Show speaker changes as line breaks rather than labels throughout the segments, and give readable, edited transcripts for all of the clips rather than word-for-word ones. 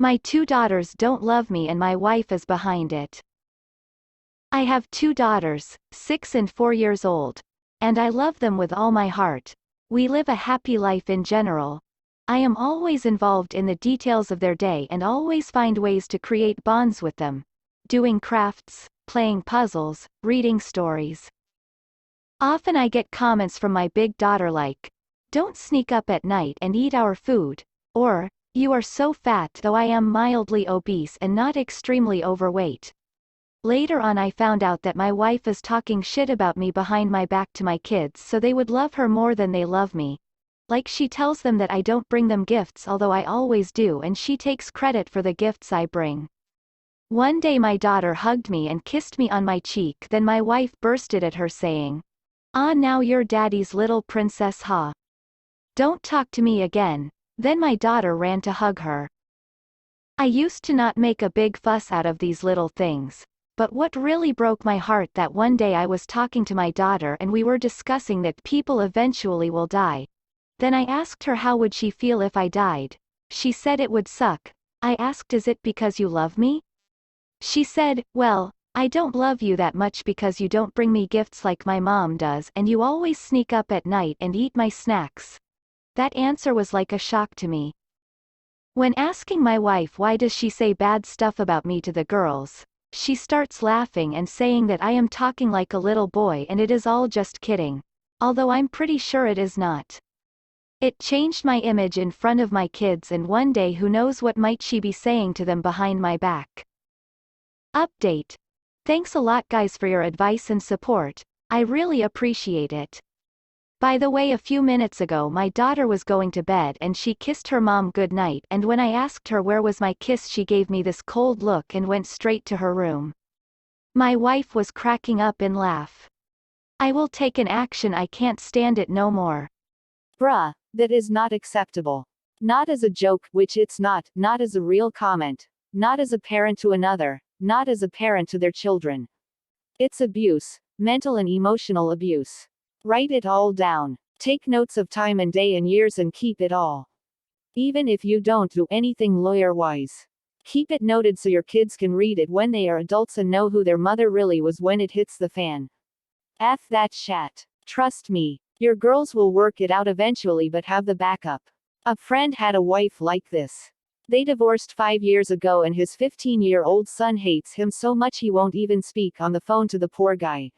My 2 daughters don't love me and my wife is behind it. I have 2 daughters, 6 and 4 years old. And I love them with all my heart. We live a happy life in general. I am always involved in the details of their day and always find ways to create bonds with them. Doing crafts, playing puzzles, reading stories. Often I get comments from my big daughter like, "Don't sneak up at night and eat our food," or, "You are so fat," though I am mildly obese and not extremely overweight. Later on I found out that my wife is talking shit about me behind my back to my kids so they would love her more than they love me. Like she tells them that I don't bring them gifts although I always do, and she takes credit for the gifts I bring. One day my daughter hugged me and kissed me on my cheek, then my wife bursted at her saying, "Ah, now you're daddy's little princess, huh? Don't talk to me again." Then my daughter ran to hug her. I used to not make a big fuss out of these little things. But what really broke my heart that one day I was talking to my daughter and we were discussing that people eventually will die. Then I asked her how would she feel if I died. She said it would suck. I asked, "Is it because you love me?" She said, "Well, I don't love you that much because you don't bring me gifts like my mom does and you always sneak up at night and eat my snacks." That answer was like a shock to me. When asking my wife why does she say bad stuff about me to the girls, she starts laughing and saying that I am talking like a little boy and it is all just kidding. Although I'm pretty sure it is not. It changed my image in front of my kids, and one day who knows what might she be saying to them behind my back. Update. Thanks a lot guys for your advice and support. I really appreciate it. By the way, a few minutes ago my daughter was going to bed and she kissed her mom goodnight, and when I asked her where was my kiss she gave me this cold look and went straight to her room. My wife was cracking up in laugh. I will take an action, I can't stand it no more.
Bruh, that is not acceptable. Not as a joke, which it's not, not as a real comment, not as a parent to another, not as a parent to their children. It's abuse, mental and emotional abuse. Write it all down. Take notes of time and day and years and keep it all. Even if you don't do anything lawyer-wise. Keep it noted so your kids can read it when they are adults and know who their mother really was when it hits the fan. F that shat. Trust me, your girls will work it out eventually, but have the backup. A friend had a wife like this. They divorced 5 years ago and his 15-year-old son hates him so much he won't even speak on the phone to the poor guy.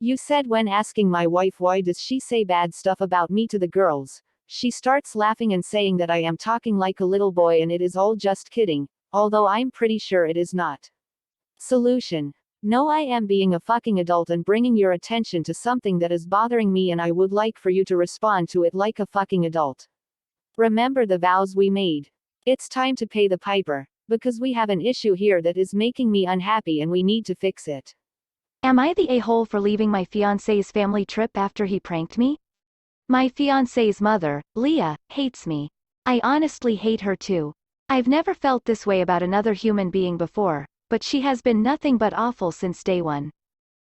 You said when asking my wife why does she say bad stuff about me to the girls, she starts laughing and saying that I am talking like a little boy and it is all just kidding, although I'm pretty sure it is not. Solution. No, I am being a fucking adult and bringing your attention to something that is bothering me, and I would like for you to respond to it like a fucking adult. Remember the vows we made. It's time to pay the piper, because we have an issue here that is making me unhappy and we need to fix it.
Am I the a-hole for leaving my fiancé's family trip after he pranked me? My fiancé's mother, Leah, hates me. I honestly hate her too. I've never felt this way about another human being before, but she has been nothing but awful since day one.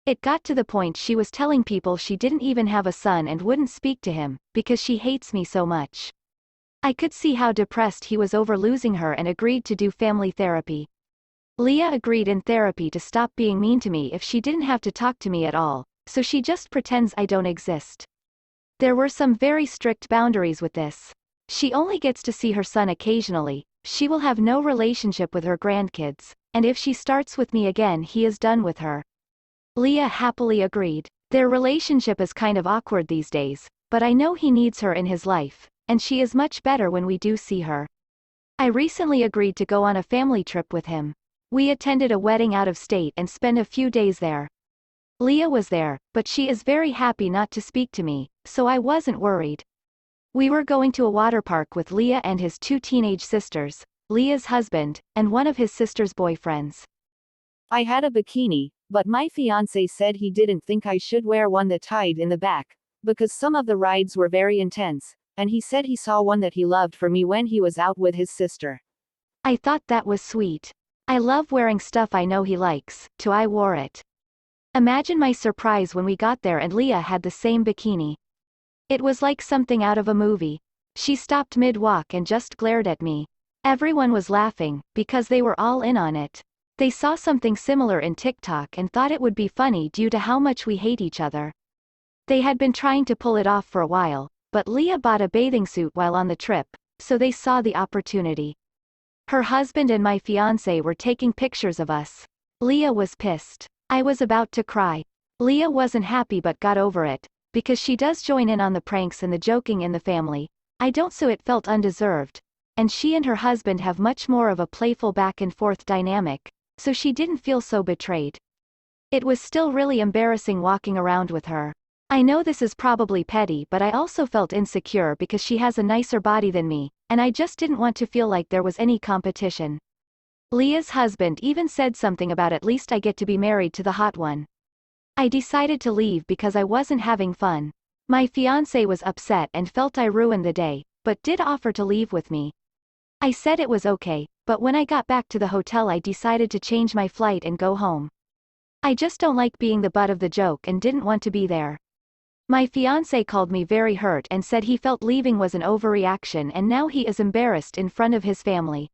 It got to the point she was telling people she didn't even have a son and wouldn't speak to him, because she hates me so much. I could see how depressed he was over losing her and agreed to do family therapy. Leah agreed in therapy to stop being mean to me if she didn't have to talk to me at all, so she just pretends I don't exist. There were some very strict boundaries with this. She only gets to see her son occasionally, she will have no relationship with her grandkids, and if she starts with me again he is done with her. Leah happily agreed. Their relationship is kind of awkward these days, but I know he needs her in his life, and she is much better when we do see her. I recently agreed to go on a family trip with him. We attended a wedding out of state and spent a few days there. Leah was there, but she is very happy not to speak to me, so I wasn't worried. We were going to a water park with Leah and his 2 teenage sisters, Leah's husband, and one of his sister's boyfriends.
I had a bikini, but my fiancé said he didn't think I should wear one that tied in the back, because some of the rides were very intense, and he said he saw one that he loved for me when he was out with his sister.
I thought that was sweet. I love wearing stuff I know he likes, so I wore it. Imagine my surprise when we got there and Leah had the same bikini. It was like something out of a movie. She stopped mid-walk and just glared at me. Everyone was laughing, because they were all in on it. They saw something similar in TikTok and thought it would be funny due to how much we hate each other. They had been trying to pull it off for a while, but Leah bought a bathing suit while on the trip, so they saw the opportunity. Her husband and my fiancé were taking pictures of us. Leah was pissed. I was about to cry. Leah wasn't happy but got over it, because she does join in on the pranks and the joking in the family. I don't, so it felt undeserved. And she and her husband have much more of a playful back and forth dynamic, so she didn't feel so betrayed. It was still really embarrassing walking around with her. I know this is probably petty, but I also felt insecure because she has a nicer body than me, and I just didn't want to feel like there was any competition. Leah's husband even said something about at least I get to be married to the hot one. I decided to leave because I wasn't having fun. My fiancé was upset and felt I ruined the day, but did offer to leave with me. I said it was okay, but when I got back to the hotel I decided to change my flight and go home. I just don't like being the butt of the joke and didn't want to be there. My fiancé called me very hurt and said he felt leaving was an overreaction and now he is embarrassed in front of his family.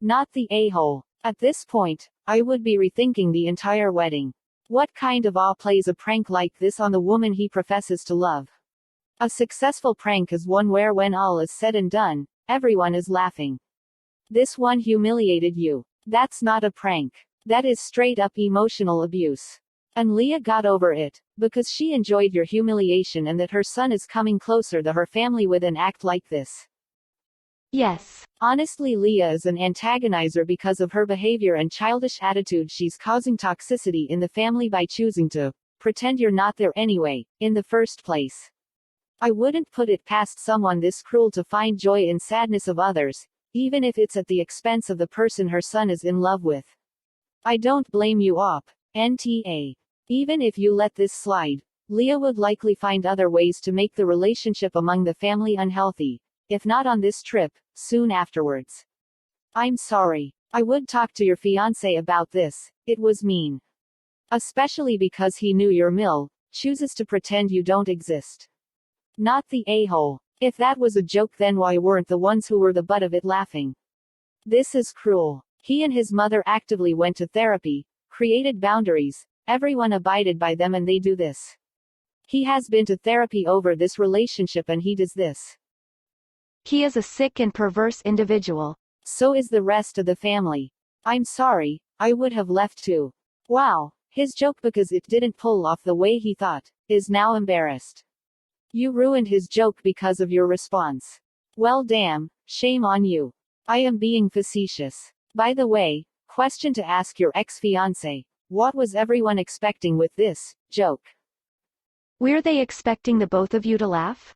Not the a-hole. At this point, I would be rethinking the entire wedding. What kind of awe plays a prank like this on the woman he professes to love? A successful prank is one where when all is said and done, everyone is laughing. This one humiliated you. That's not a prank. That is straight up emotional abuse. And Leah got over it, because she enjoyed your humiliation and that her son is coming closer to her family with an act like this.
Yes.
Honestly, Leah is an antagonizer because of her behavior and childish attitude. She's causing toxicity in the family by choosing to pretend you're not there anyway, in the first place. I wouldn't put it past someone this cruel to find joy in sadness of others, even if it's at the expense of the person her son is in love with. I don't blame you, NTA. Even if you let this slide, Leah would likely find other ways to make the relationship among the family unhealthy, if not on this trip, soon afterwards. I'm sorry. I would talk to your fiancé about this, it was mean. Especially because he knew your chooses to pretend you don't exist. Not the a-hole. If that was a joke, then why weren't the ones who were the butt of it laughing? This is cruel. He and his mother actively went to therapy, created boundaries, everyone abided by them, and they do this. He has been to therapy over this relationship and he does this.
He is a sick and perverse individual.
So is the rest of the family. I'm sorry, I would have left too. Wow, his joke, because it didn't pull off the way he thought, is now embarrassed. You ruined his joke because of your response. Well, damn, shame on you. I am being facetious. By the way, question to ask your ex-fiancé. What was everyone expecting with this joke?
Were they expecting the both of you to laugh?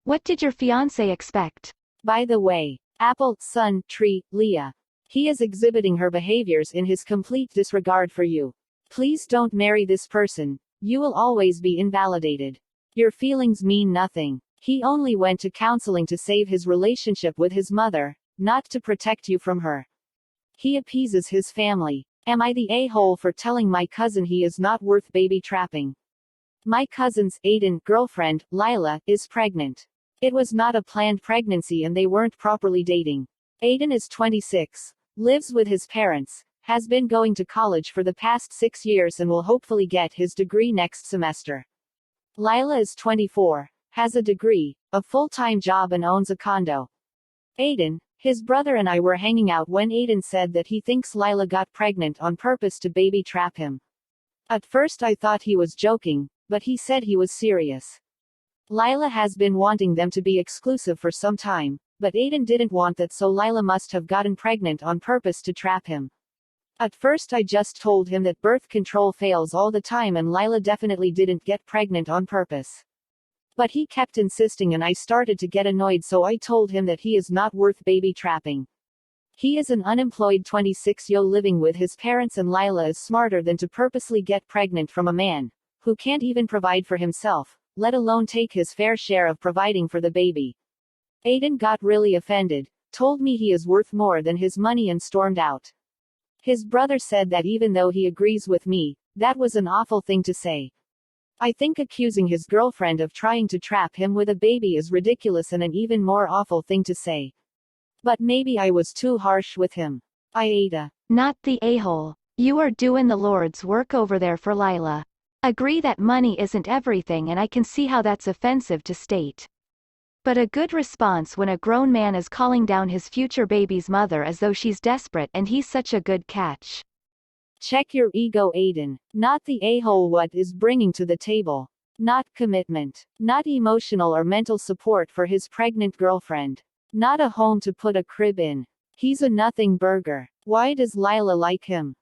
What did your fiancé expect?
By the way, apple, sun, tree, Leah. He is exhibiting her behaviors in his complete disregard for you. Please don't marry this person. You will always be invalidated. Your feelings mean nothing. He only went to counseling to save his relationship with his mother, not to protect you from her. He appeases his family. Am I the a-hole for telling my cousin he is not worth baby trapping? My cousin's Aiden girlfriend, Lila, is pregnant. It was not a planned pregnancy and they weren't properly dating. Aiden is 26, lives with his parents, has been going to college for the past 6 years and will hopefully get his degree next semester. Lila is 24, has a degree, a full-time job and owns a condo. Aiden, his brother, and I were hanging out when Aiden said that he thinks Lila got pregnant on purpose to baby trap him. At first I thought he was joking, but he said he was serious. Lila has been wanting them to be exclusive for some time, but Aiden didn't want that, so Lila must have gotten pregnant on purpose to trap him. At first I just told him that birth control fails all the time and Lila definitely didn't get pregnant on purpose. But he kept insisting and I started to get annoyed, so I told him that he is not worth baby trapping. He is an unemployed 26-year-old living with his parents and Lila is smarter than to purposely get pregnant from a man who can't even provide for himself, let alone take his fair share of providing for the baby. Aiden got really offended, told me he is worth more than his money and stormed out. His brother said that even though he agrees with me, that was an awful thing to say. I think accusing his girlfriend of trying to trap him with a baby is ridiculous and an even more awful thing to say. But maybe I was too harsh with him. Aita.
Not the a-hole. You are doing the Lord's work over there for Lila. Agree that money isn't everything, and I can see how that's offensive to state. But a good response when a grown man is calling down his future baby's mother as though she's desperate, and he's such a good catch.
Check your ego, Aiden. Not the a-hole what is bringing to the table. Not commitment. Not emotional or mental support for his pregnant girlfriend. Not a home to put a crib in. He's a nothing burger. Why does Lila like him?